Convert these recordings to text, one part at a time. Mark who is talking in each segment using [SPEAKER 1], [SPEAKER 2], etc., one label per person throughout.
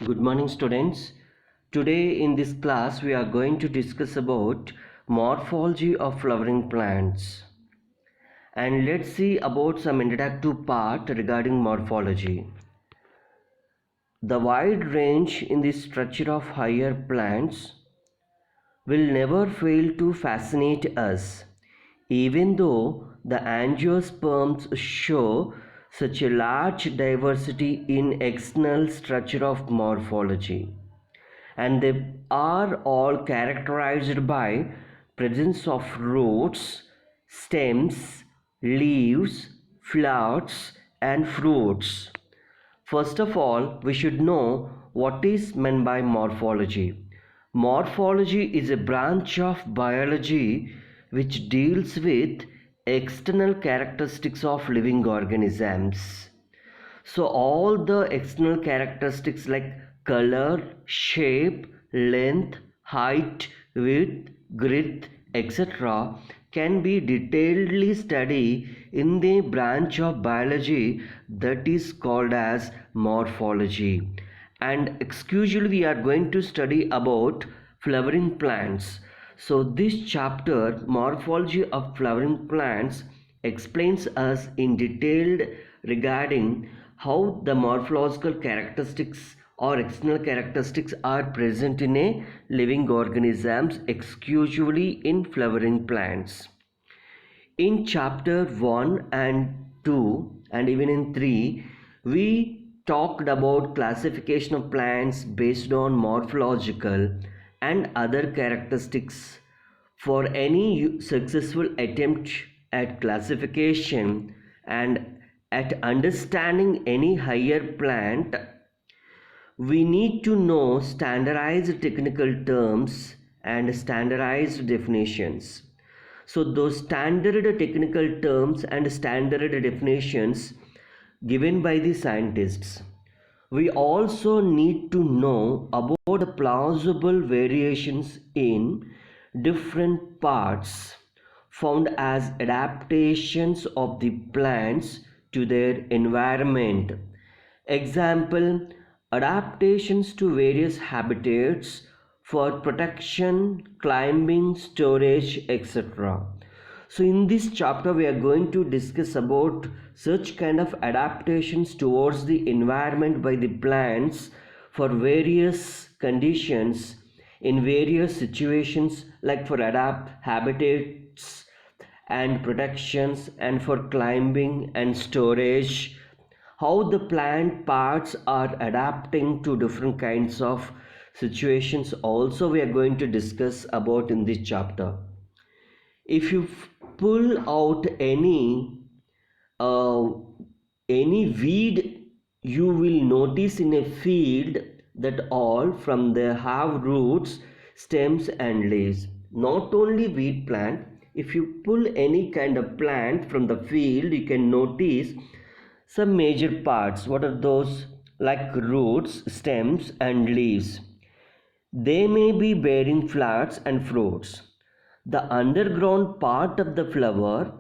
[SPEAKER 1] Good morning, students. Today in this class we are going to discuss about morphology of flowering plants. And let's see about some introductory part regarding morphology. The wide range in the structure of higher plants will never fail to fascinate us, even though the angiosperms show such a large diversity in external structure of morphology, and they are all characterized by presence of roots, stems, leaves, flowers and fruits. First of all, we should know what is meant by morphology. Morphology is a branch of biology which deals with external characteristics of living organisms. So all the external characteristics like color, shape, length, height, width, girth, etc. can be detailedly studied in the branch of biology that is called as morphology. And exclusively we are going to study about flowering plants. So this chapter, morphology of flowering plants, explains us in detail regarding how the morphological characteristics or external characteristics are present in a living organisms, exclusively in flowering plants. In chapter 1 and 2 and even in 3, we talked about classification of plants based on morphological and other characteristics. For any successful attempt at classification and at understanding any higher plant, we need to know standardized technical terms and standardized definitions. So those standard technical terms and standard definitions given by the scientists. We also need to know about the plausible variations in different parts found as adaptations of the plants to their environment. Example, adaptations to various habitats for protection, climbing, storage, etc. So in this chapter we are going to discuss about such kind of adaptations towards the environment by the plants for various conditions in various situations, like for adapt habitats and protections, and for climbing and storage, how the plant parts are adapting to different kinds of situations also we are going to discuss about in this chapter. If you pull out uh, any weed, you will notice in a field that all from they have roots, stems and leaves. Not only weed plant, if you pull any kind of plant from the field, you can notice some major parts. What are those? Like roots, stems and leaves. They may be bearing flowers and fruits. The underground part of the flower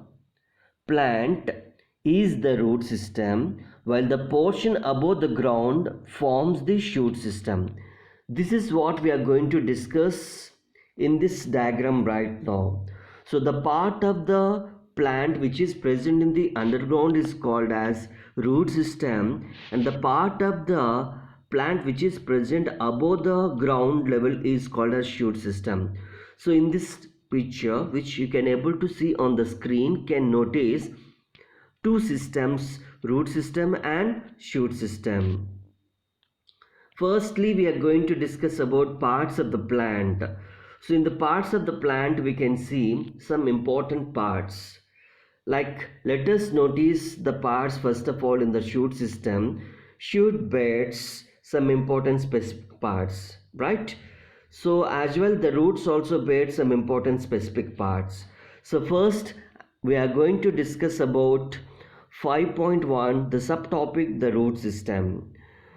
[SPEAKER 1] plant is the root system, while the portion above the ground forms the shoot system. This is what we are going to discuss in this diagram right now. So the part of the plant which is present in the underground is called as root system, and the part of the plant which is present above the ground level is called as shoot system. So in this picture, which you can able to see on the screen, can notice two systems, root system and shoot system. Firstly, we are going to discuss about parts of the plant. So in the parts of the plant we can see some important parts. Like, let us notice the parts first of all in the shoot system. Shoot bears some important specific parts, right? So as well the roots also bear some important specific parts. So first we are going to discuss about 5.1, the subtopic, the root system.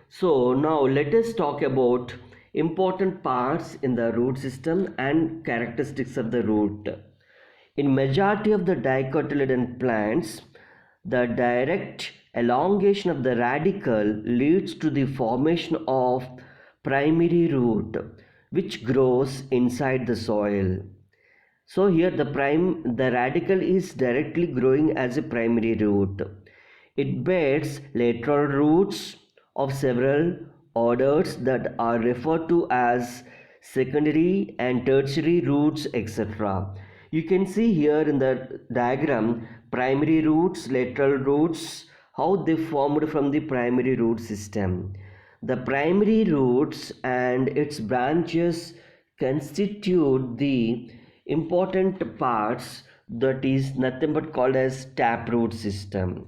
[SPEAKER 1] So now let us talk about important parts in the root system and characteristics of the root. In majority of the dicotyledon plants, the direct elongation of the radicle leads to the formation of primary root which grows inside the soil. So here the radical is directly growing as a primary root. It bears lateral roots of several orders that are referred to as secondary and tertiary roots, etc. You can see here in the diagram primary roots, lateral roots, how they formed from the primary root system. The primary roots and its branches constitute the important parts that is nothing but called as taproot system.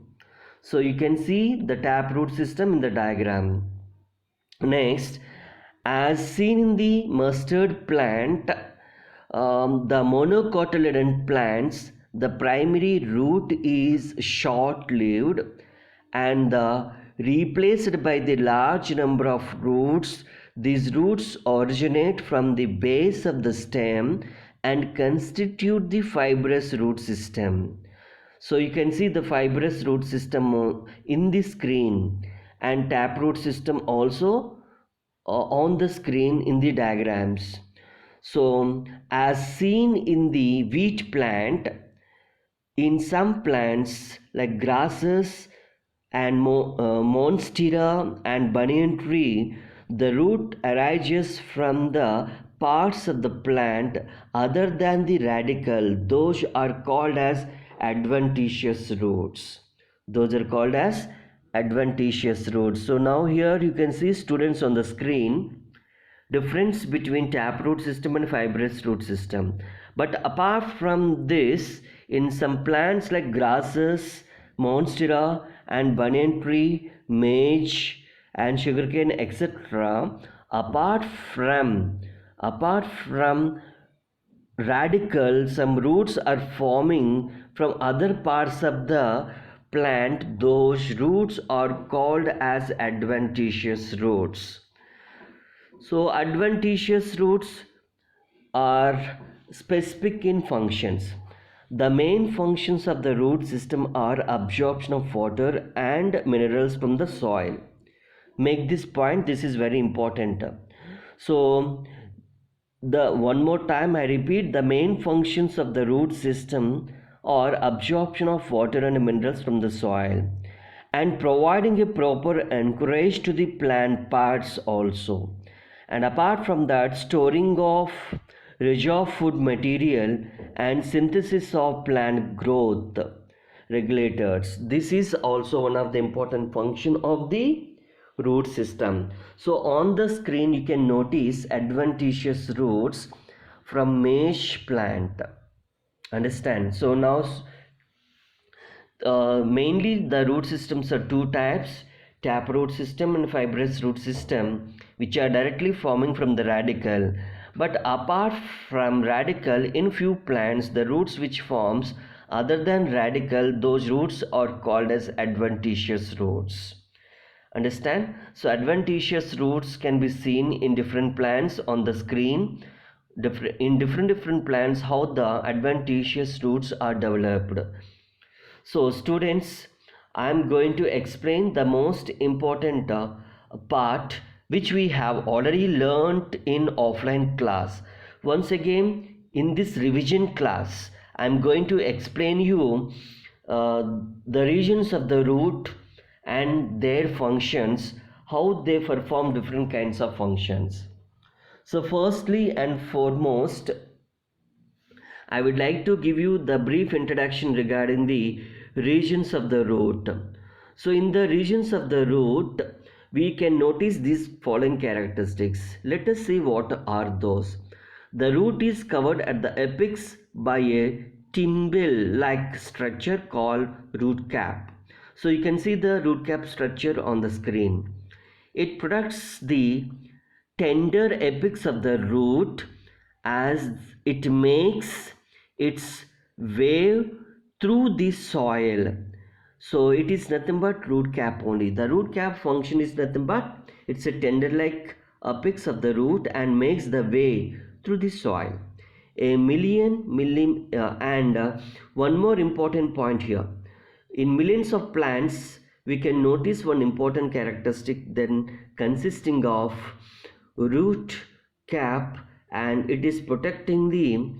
[SPEAKER 1] So you can see the taproot system in the diagram. Next, as seen in the mustard plant, the monocotyledon plants, the primary root is short-lived and replaced by the large number of roots. These roots originate from the base of the stem and constitute the fibrous root system. So you can see the fibrous root system in the screen and taproot system also on the screen in the diagrams. So as seen in the wheat plant, in some plants like grasses and monstera and banyan tree, the root arises from the parts of the plant other than the radical. Those are called as adventitious roots. Those are called as adventitious roots. So now here you can see students on the screen difference between taproot system and fibrous root system. But apart from this, in some plants like grasses, monstera and banyan tree, maize and sugarcane, etc., apart from radical, some roots are forming from other parts of the plant. Those roots are called as adventitious roots. So adventitious roots are specific in functions. The main functions of the root system are absorption of water and minerals from the soil. Make this point, this is very important. So the one more time I repeat, the main functions of the root system are absorption of water and minerals from the soil and providing a proper anchorage to the plant parts also. And apart from that, storing of reserve food material and synthesis of plant growth regulators. This is also one of the important function of the root system. So on the screen you can notice adventitious roots from maize plant. Understand? So now mainly the root systems are two types, taproot system and fibrous root system, which are directly forming from the radical. But apart from radical, in few plants the roots which forms other than radical, those roots are called as adventitious roots. Understand? So adventitious roots can be seen in different plants on the screen. In different plants, how the adventitious roots are developed. So students, I am going to explain the most important part which we have already learnt in offline class. Once again, in this revision class, I am going to explain you the regions of the root and their functions, how they perform different kinds of functions. So firstly and foremost, I would like to give you the brief introduction regarding the regions of the root. So in the regions of the root, we can notice these following characteristics. Let us see what are those. The root is covered at the apex by a thimble-like structure called root cap. So you can see the root cap structure on the screen. It protects the tender apex of the root as it makes its way through the soil. So it is nothing but root cap only. The root cap function is nothing but it's a tender like apex of the root and makes the way through the soil. One more important point here. In millions of plants, we can notice one important characteristic then consisting of root cap, and it is protecting the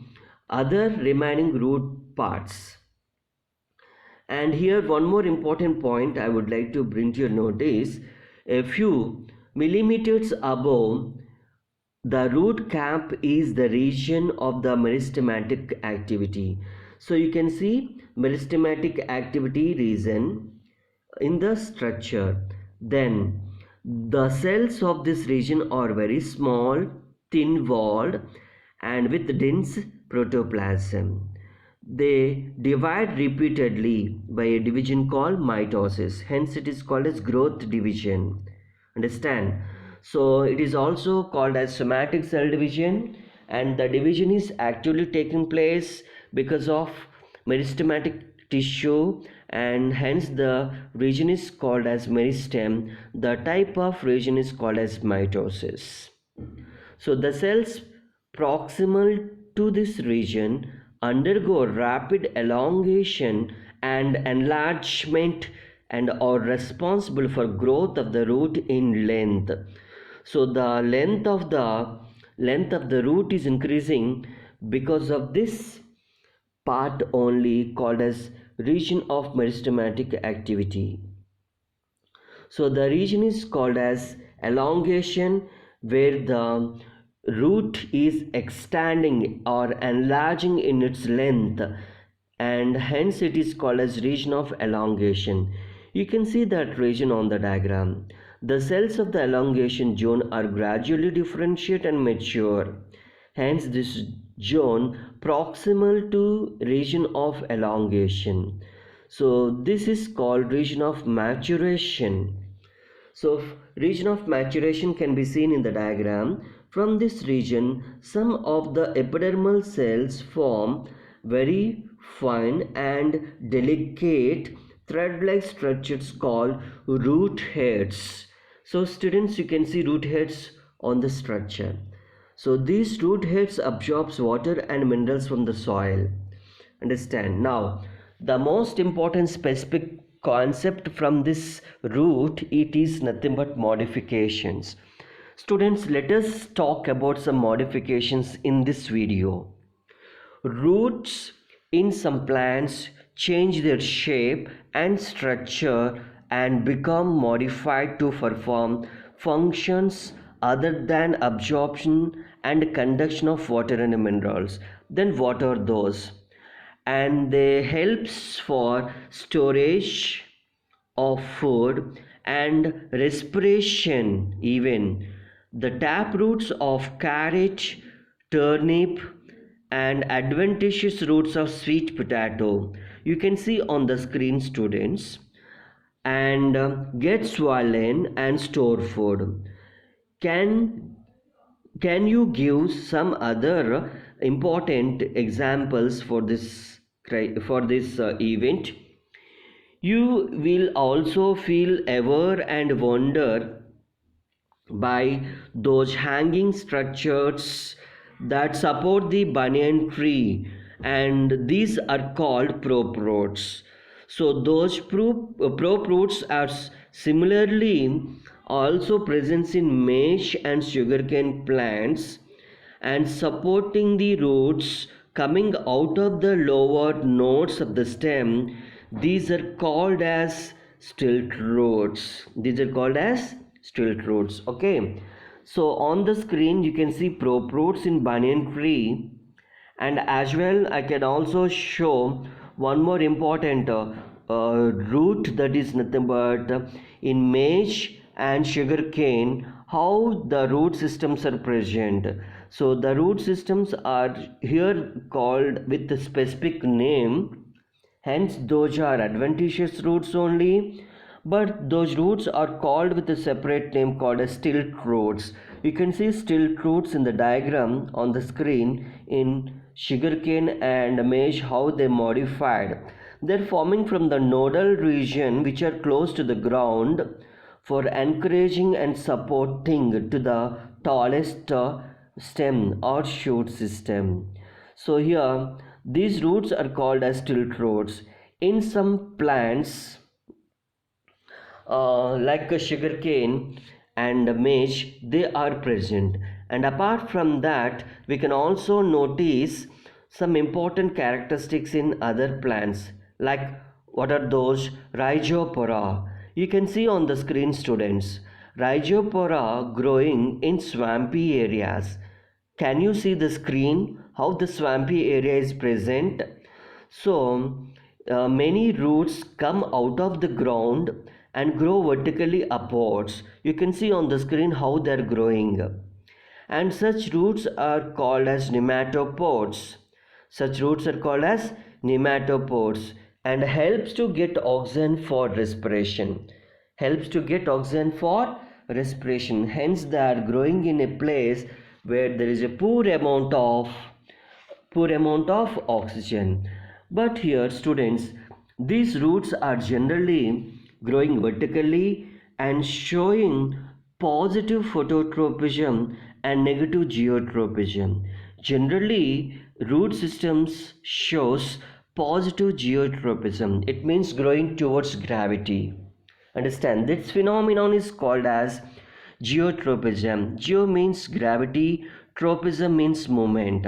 [SPEAKER 1] other remaining root parts. And here one more important point I would like to bring to your notice: a few millimeters above the root cap is the region of the meristematic activity. So you can see meristematic activity region in the structure. Then the cells of this region are very small, thin walled, and with dense protoplasm. They divide repeatedly by a division called mitosis. Hence it is called as growth division. Understand? So it is also called as somatic cell division, and the division is actually taking place because of meristematic tissue, and hence the region is called as meristem. The type of region is called as mitosis. So the cells proximal to this region undergo rapid elongation and enlargement and are responsible for growth of the root in length. So the length of the root is increasing because of this part only, called as region of meristematic activity. So the region is called as elongation, where the root is extending or enlarging in its length, and hence it is called as region of elongation. You can see that region on the diagram. The cells of the elongation zone are gradually differentiate and mature. Hence this zone proximal to region of elongation. So this is called region of maturation. So region of maturation can be seen in the diagram. From this region, some of the epidermal cells form very fine and delicate thread-like structures called root hairs. So students, you can see root hairs on the structure. So these root hairs absorbs water and minerals from the soil. Understand? Now the most important specific concept from this root, it is nothing but modifications. Students, let us talk about some modifications in this video. Roots in some plants change their shape and structure and become modified to perform functions other than absorption and conduction of water and minerals. Then what are those? And they helps for storage of food and respiration. Even the tap roots of carrot, turnip, and adventitious roots of sweet potato, you can see on the screen, students, and get swollen and store food. Can you give some other important examples for this event? You will also feel aware and wonder by those hanging structures that support the banyan tree, and these are called prop roots. So those prop roots are similarly also present in maize and sugarcane plants, and supporting the roots coming out of the lower nodes of the stem. These are called as stilt roots. Okay. So on the screen you can see prop roots in banyan tree, and as well I can also show one more important root, that is nothing but in maize and sugarcane, how the root systems are present. So the root systems are here called with a specific name, hence those are adventitious roots only, but those roots are called with a separate name called as stilt roots. You can see stilt roots in the diagram on the screen in sugarcane and maize, how they modified. They're forming from the nodal region which are close to the ground for encouraging and supporting to the tallest stem or shoot system. So here these roots are called as stilt roots. In some plants like a sugarcane and mesh, they are present. And apart from that, we can also notice some important characteristics in other plants, like what are those? Rhizopora. You can see on the screen, students, Rhizopora growing in swampy areas. Can you see the screen how the swampy area is present? So many roots come out of the ground and grow vertically upwards. You can see on the screen how they are growing. And such roots are called as nematopods. Such roots are called as nematopods and helps to get oxygen for respiration. Helps to get oxygen for respiration. Hence they are growing in a place where there is a poor amount of oxygen. But here, students, these roots are generally growing vertically and showing positive phototropism and negative geotropism. Generally, root systems shows positive geotropism. It means growing towards gravity. Understand, this phenomenon is called as geotropism. Geo means gravity, tropism means movement.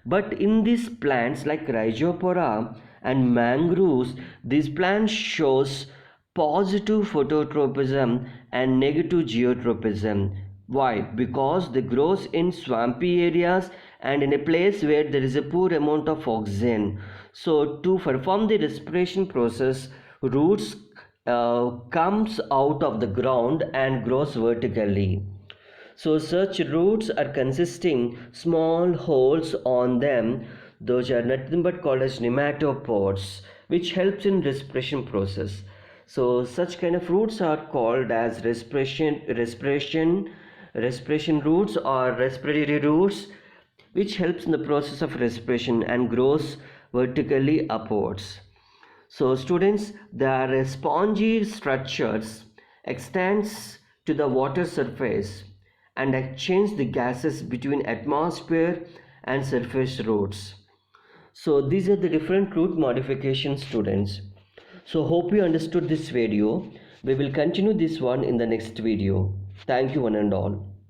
[SPEAKER 1] But in these plants like Rhizopora and mangroves, these plants shows positive phototropism and negative geotropism. Why? Because they grows in swampy areas and in a place where there is a poor amount of oxygen. So to perform the respiration process, roots comes out of the ground and grows vertically. So such roots are consisting small holes on them. Those are nothing but called as nematopods, which helps in respiration process. So such kind of roots are called as respiration roots or respiratory roots, which helps in the process of respiration and grows vertically upwards. So students, their spongy structures extends to the water surface and exchange the gases between atmosphere and surface roots. So these are the different root modifications, students. So hope you understood this video. We will continue this one in the next video. Thank you one and all.